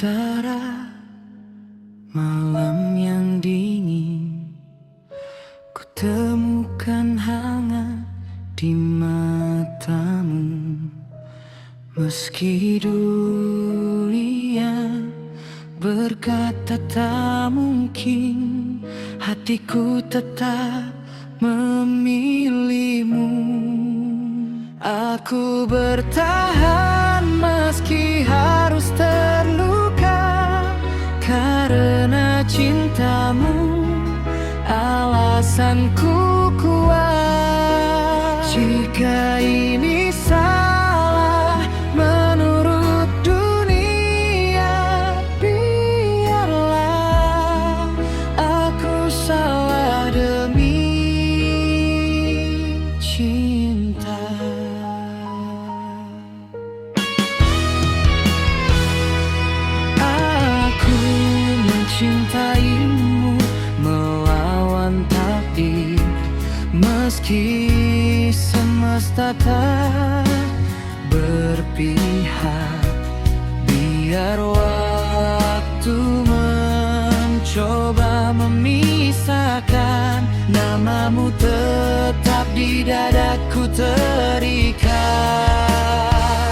udara malam yang dingin, ku temukan hangat di matamu. Meski dunia berkata tak mungkin, hatiku tetap memilihmu. Aku bertahan meski harus terluka, karena cintamu alasanku kuat. Jika ini salah menurut dunia, biarlah aku salah demi cinta. Aku mencintaimu melawan takdir, meski semesta tak berpihak. Biar waktu mencoba memisahkan, namamu tetap di dadaku terikat.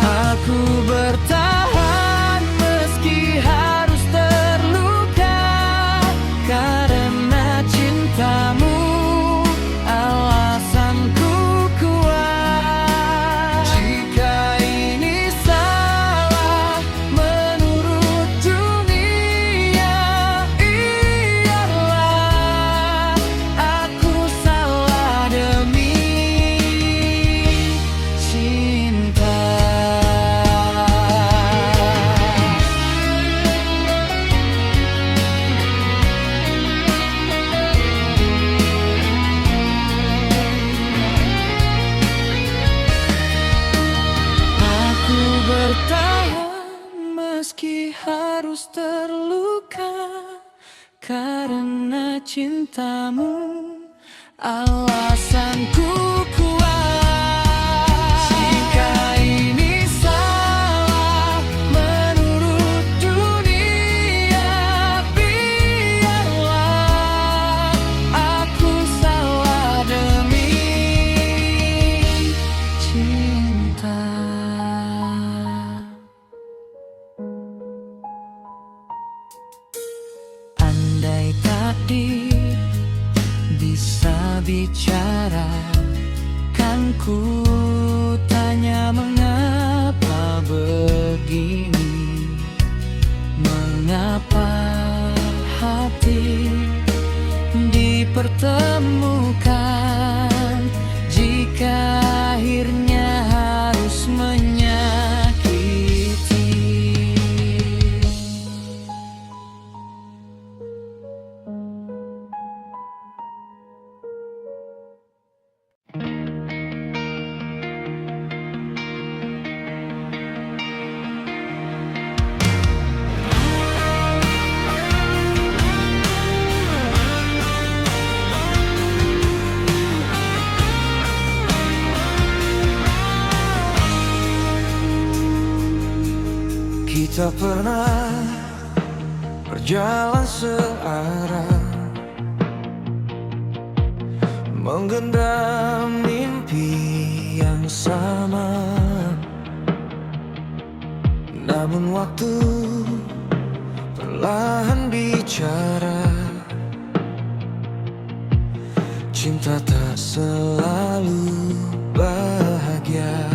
Aku bertahan meski harus terluka, karena cintamu alasanku kuat. Jika ini salah menurut dunia, biarlah aku salah demi cinta. Aku bertahan meski harus terluka, karena cintamu alasanku kuat. Jika ini salah menurut dunia, biarlah aku salah demi cinta. Andai takdir bisa bicara, kan ku tanya mengapa begini. Mengapa hati dipertemukan, jika akhirnya harus menyakiti. Kita pernah berjalan searah, menggenggam mimpi yang sama. Namun waktu perlahan bicara, cinta tak selalu bahagia.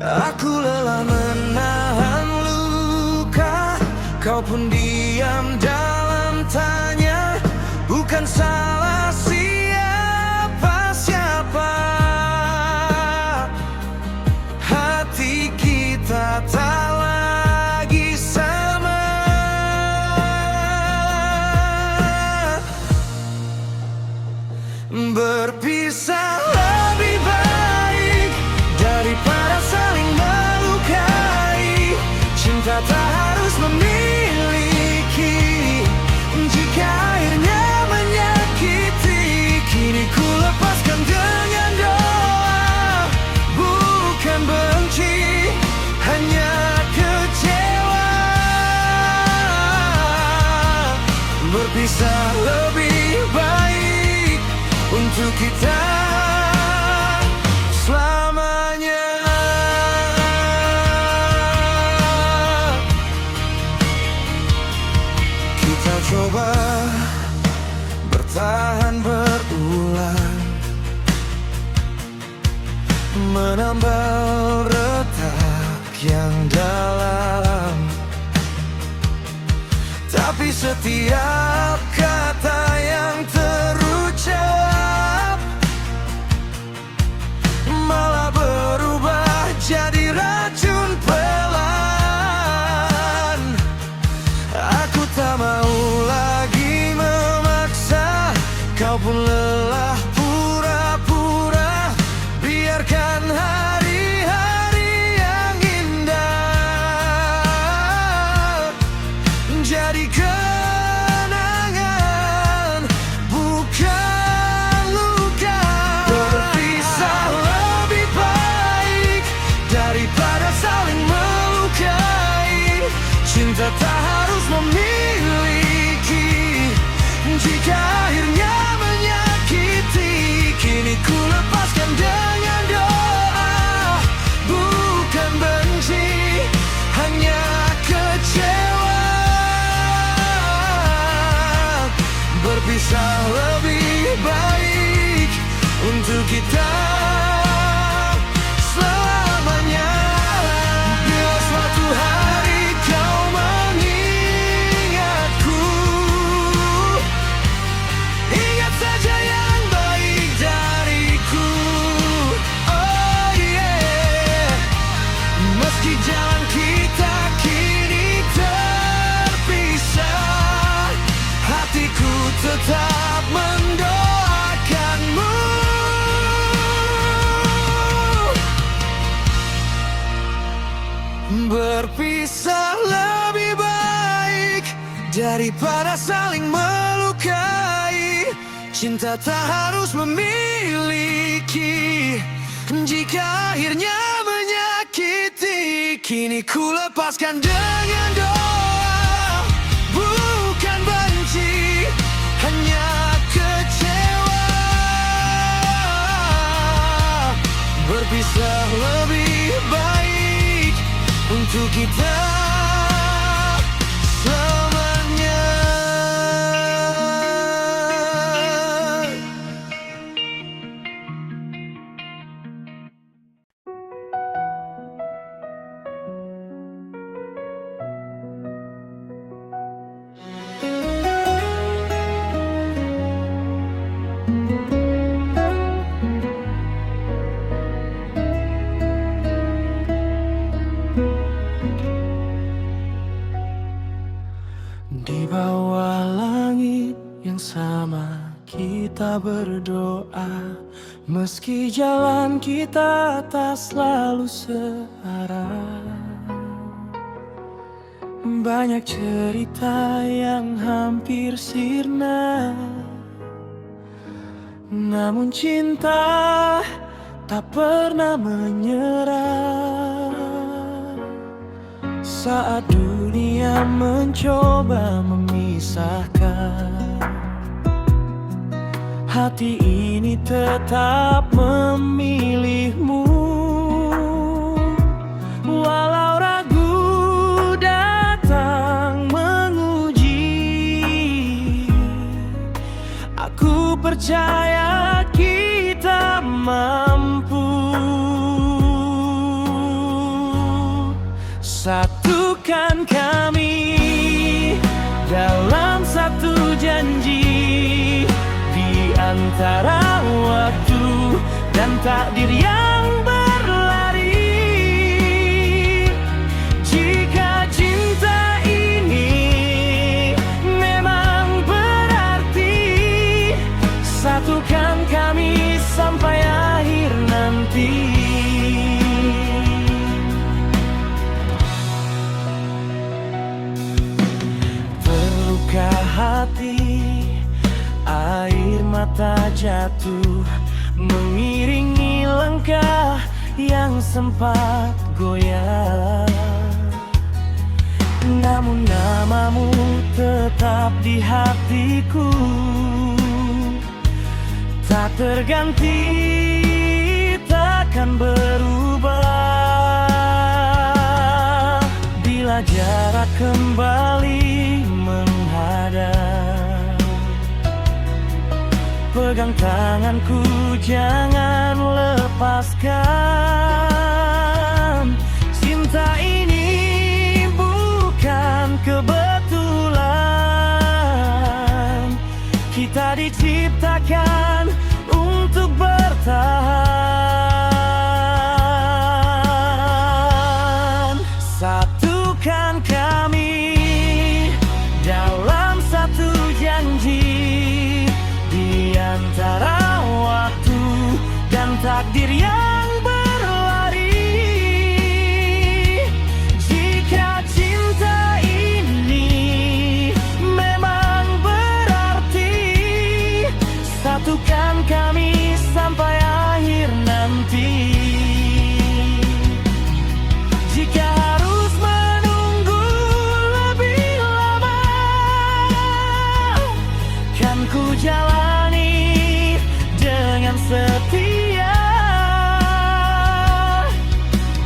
Aku lelah menahan luka, kau pun diam dalam tanya. Bukan salah siapa-siapa, hati kita tak lagi sama. Berpisah lebih baik daripada saling melukai. Cinta tak harus memiliki, jika akhirnya menyakiti. Kini ku lepaskan dengan doa, bukan benci, hanya kecewa. berpisah lebih baik untuk kita selamanya. Kita coba bertahan berulang, menambal retak yang dalam, tapi setiap kata yang terucap malah berubah jadi racun pelan. Aku tak mau lagi memaksa, kau pun lelah pura-pura. Biarkan hari-hari yang indah jadi kenangan, bukan luka. Berpisah lebih baik daripada saling melukai. Cinta tak harus memiliki. Jika akhirnya menyakiti, kini ku lepaskan dengan doa, bukan benci, hanya kecewa. Berpisah lebih baik untuk kita selamanya. Bila suatu hari kau mengingatku, ingat saja yang baik dariku. Oh yeah. Meski jalan kita kini terpisah, hatiku tetap mendoakanmu. Berpisah lebih baik daripada saling melukai. Cinta tak harus memiliki. Jika akhirnya menyakiti, kini ku lepaskan dengan doa, bukan benci, hanya kecewa. Berpisah lebih baik untuk kita selamanya. Di bawah langit yang sama kita berdoa, meski jalan kita tak selalu searah. Banyak cerita yang hampir sirna, namun cinta tak pernah menyerah. Saat dunia mencoba memisahkan, hati ini tetap memilihmu. Walau ragu datang menguji, aku percaya kita mampu. Satukan kami dalam satu janji, di antara waktu dan takdir yang berlari. Jika cinta ini memang berarti, satukan kami sampai akhir nanti. Hati, air mata jatuh mengiringi langkah yang sempat goyah. Namun namamu tetap di di hatiku, tak terganti, takkan berubah. Bila jarak kembali menghadap, pegang tanganku, jangan lepaskan. Cinta ini bukan kebetulan, kita diciptakan untuk bertahan. Satukan kami dalam satu janji, di antara waktu dan takdir yang berlari. Jika cinta ini memang berarti, satukan kami sampai akhir nanti. Jika harus menunggu lebih lama, kan ku jalani dengan setia.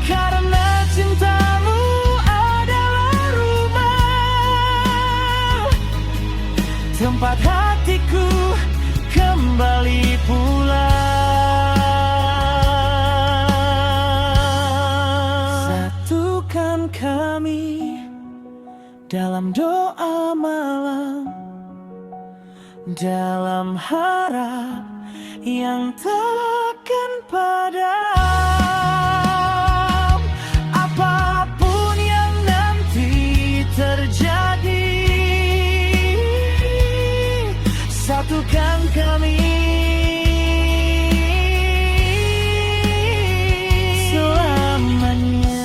Karena cintamu adalah rumah, tempat hatiku kembali pulang. Satukan kami dalam doa malam, dalam harap yang takkan padam. Apapun yang nanti terjadi, satukan kami selamanya.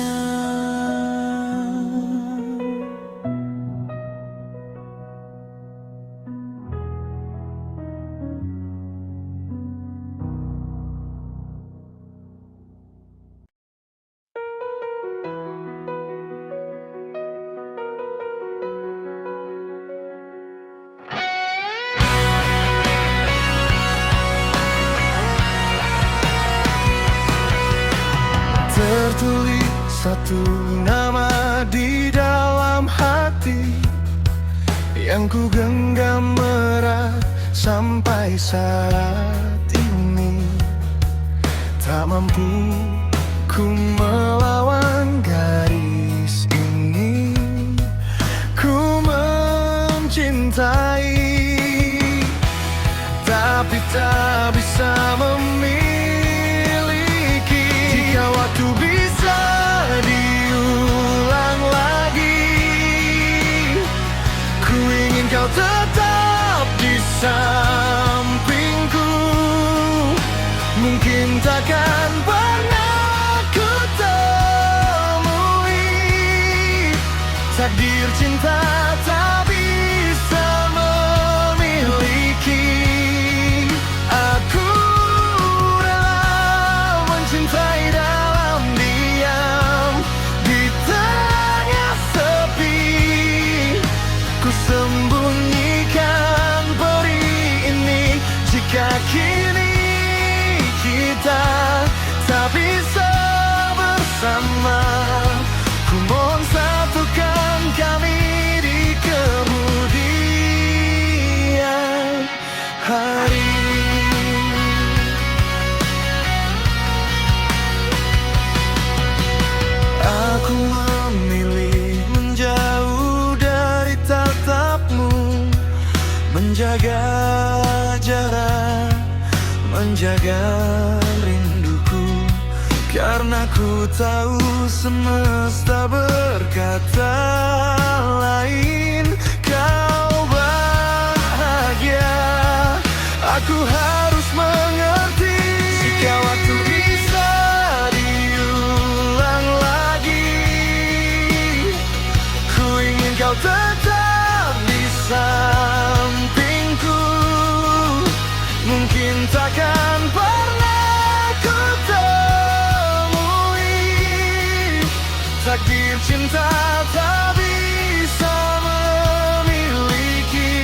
Tertulis satu nama di dalam hati, yang ku genggam erat sampai saat ini. Tak mampu ku melawan garis ini, ku mencintai, tapi tak bisa memiliki. Jika waktu bisa diulang lagi, ku ingin kau tetap di sampingku. Mungkin takkan pernah ku temui takdir cinta tak bisa memiliki. Aku rela mencintai dalam diam, di tengah sepi. Ku sembunyikan peri ini. Jika kini kita tak bisa bersama, ku mohon satukan kami di kemudian hari. Aku memilih menjauh dari tatapmu, menjaga jarak, menjaga rinduku. Karena ku tahu semesta berkata lain. Kau bahagia, aku harus mengerti. Jika waktu bisa diulang lagi, ku ingin kau tetap di sampingku. Mungkin takkan pernah ku temui takdir cinta tak bisa memiliki.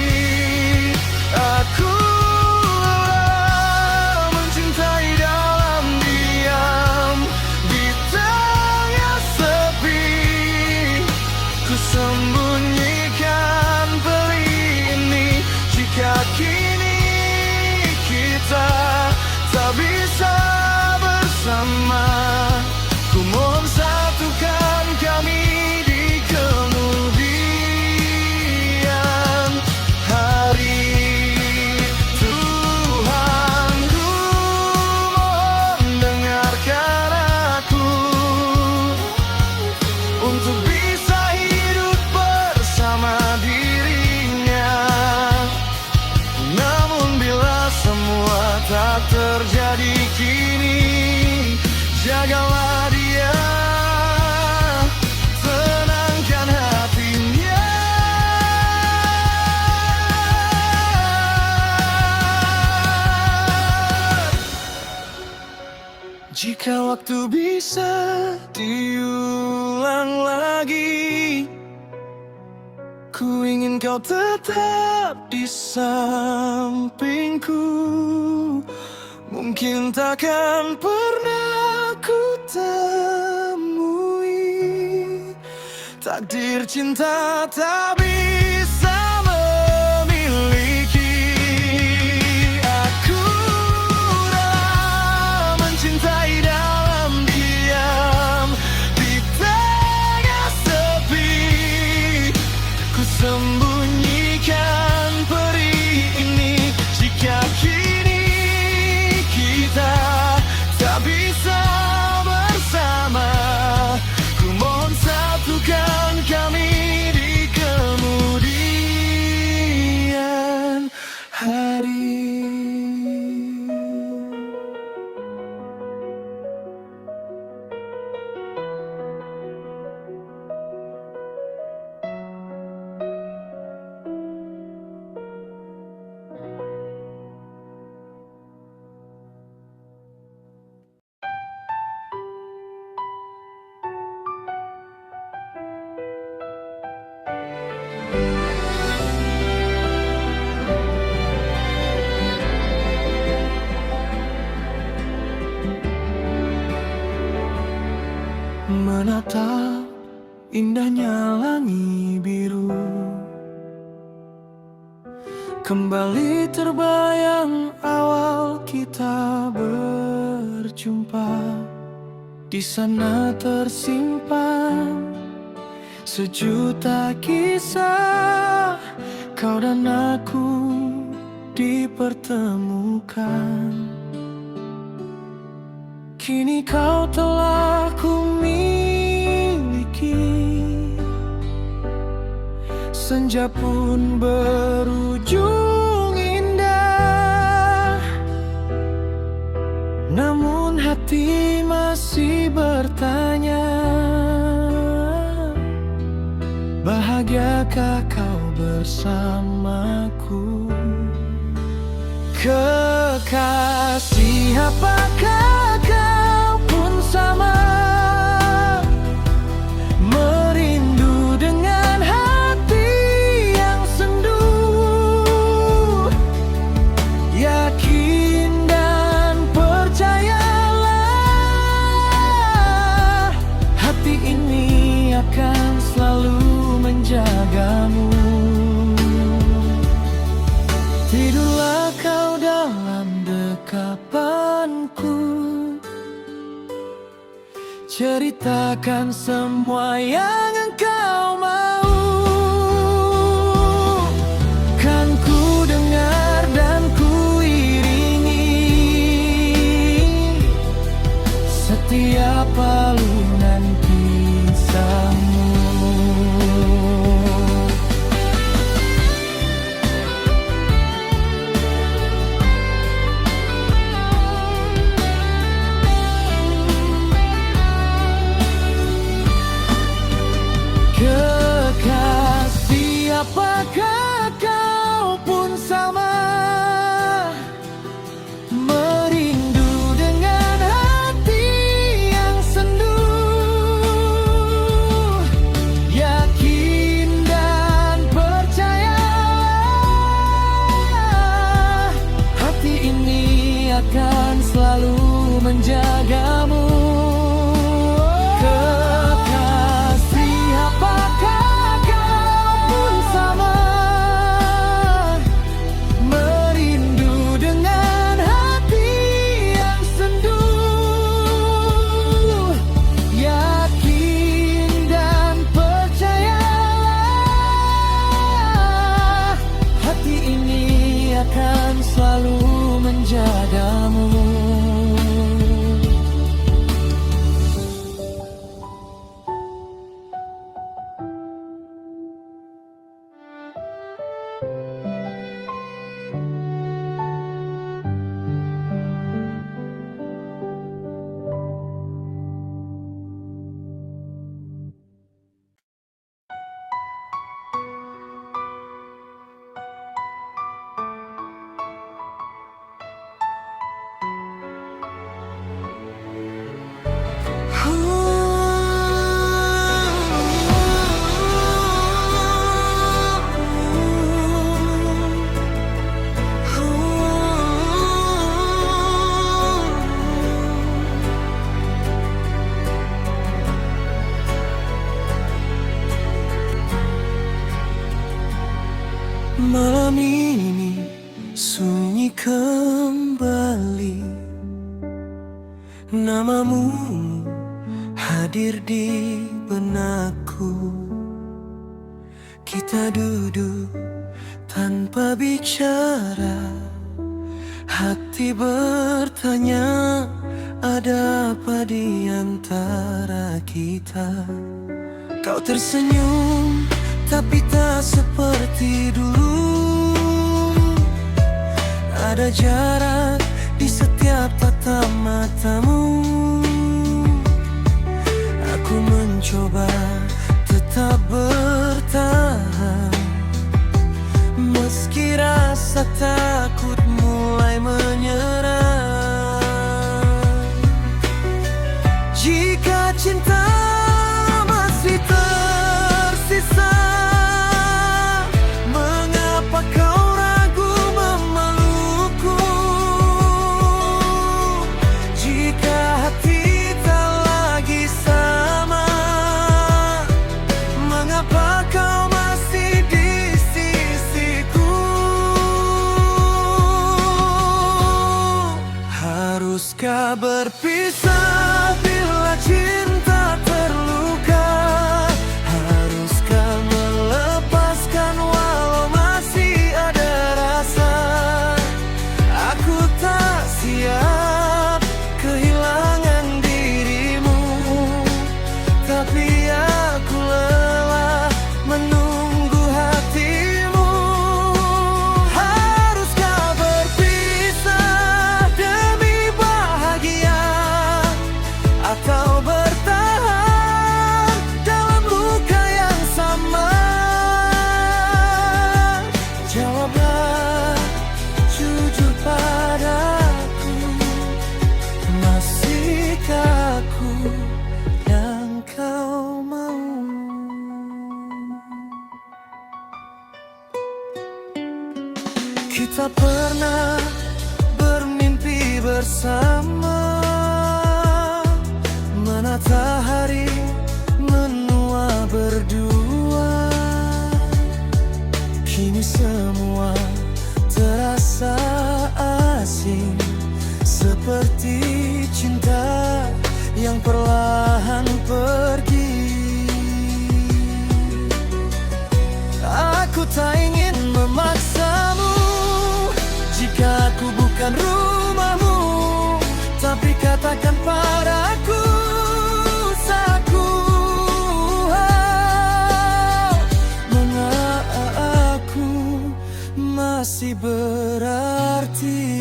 untuk bisa hidup bersama dirinya. Namun bila semua tak terjadi kini, jagalah dia, tenangkan hatinya. Jika waktu bisa diulang lagi, ku ingin kau tetap di sampingku. Mungkin takkan pernah ku temui takdir cinta tak bisa memiliki. Aku rela mencintai dalam diam, di tengah sepi ku sembunyikan perih ini. Jika kini kita tak bisa bersama, ku mohon satukan kami di kemudian hari. Menatap indahnya langit biru, kembali terbayang awal kita berjumpa. Di sana tersimpan sejuta kisah, kau dan aku dipertemukan. Kini kau telah ku miliki, senja pun berujung indah. Namun hati masih bertanya, bahagiakah kau bersamaku? Kekasih, apakah kau pun sama, merindu dengan hati yang sendu? Yakin dan percayalah, hati ini akan selalu menjagamu. Tidurlah kau dalam dekapanku, ceritakan semua yang engkau mau. Kan ku dengar dan ku iringi setiap alunan kisahmu. Malam ini sunyi kembali, namamu hadir di benakku. Kita duduk tanpa bicara, hati bertanya, ada apa di antara kita? Kau tersenyum, tapi tak seperti dulu. Ada jarak di setiap tatap matamu. Aku mencoba tetap bertahan, meski rasa takut mulai menyerang. Jika cinta masih tersisa, mengapa kau ragu memelukku? Jika hati tak lagi sama, mengapa kau masih di sisiku? Haruskah berpisah bila cinta terluka? Haruskah melepaskan walau masih ada rasa? Aku tak siap kehilangan dirimu, tapi aku lelah menunggu hatimu. Haruskah berpisah demi bahagia, atau bertahan dalam luka yang sama? Jawablah jujur padaku, masihkah aku yang kau mau? Kita pernah bermimpi bersama, menata hari menua berdua. Kini semua terasa asing, seperti cinta yang perlahan pergi. Aku tak ingin memaksamu, jika aku bukan rumahmu, tapi katakan padaku, saku, mengapa aku masih berarti?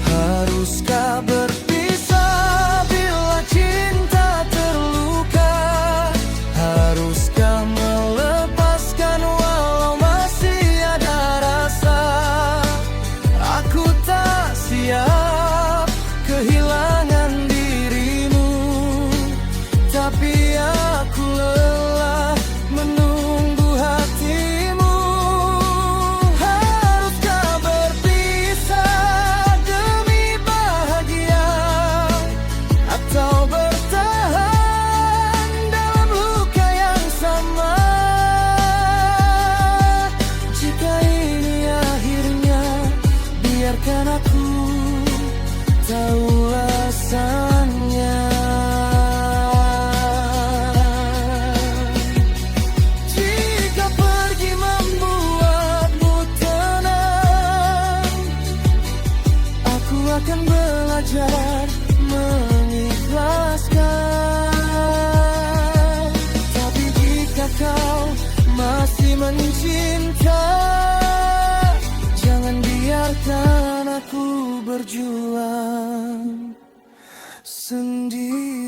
Haruskah berpisah bila cinta terluka? Haruskah melepaskan walau masih ada rasa? Aku tak siap kehilangan dirimu, tapi aku lelah menunggu hatimu. Haruskah berpisah demi bahagia, atau bertahan dalam luka yang sama? Jika ini akhirnya, biarkan aku tahu alasannya. Jika pergi membuatmu tenang, aku akan belajar mengikhlaskan. Tapi jika kau masih mencinta, jangan biarkan aku berjuang sendiri.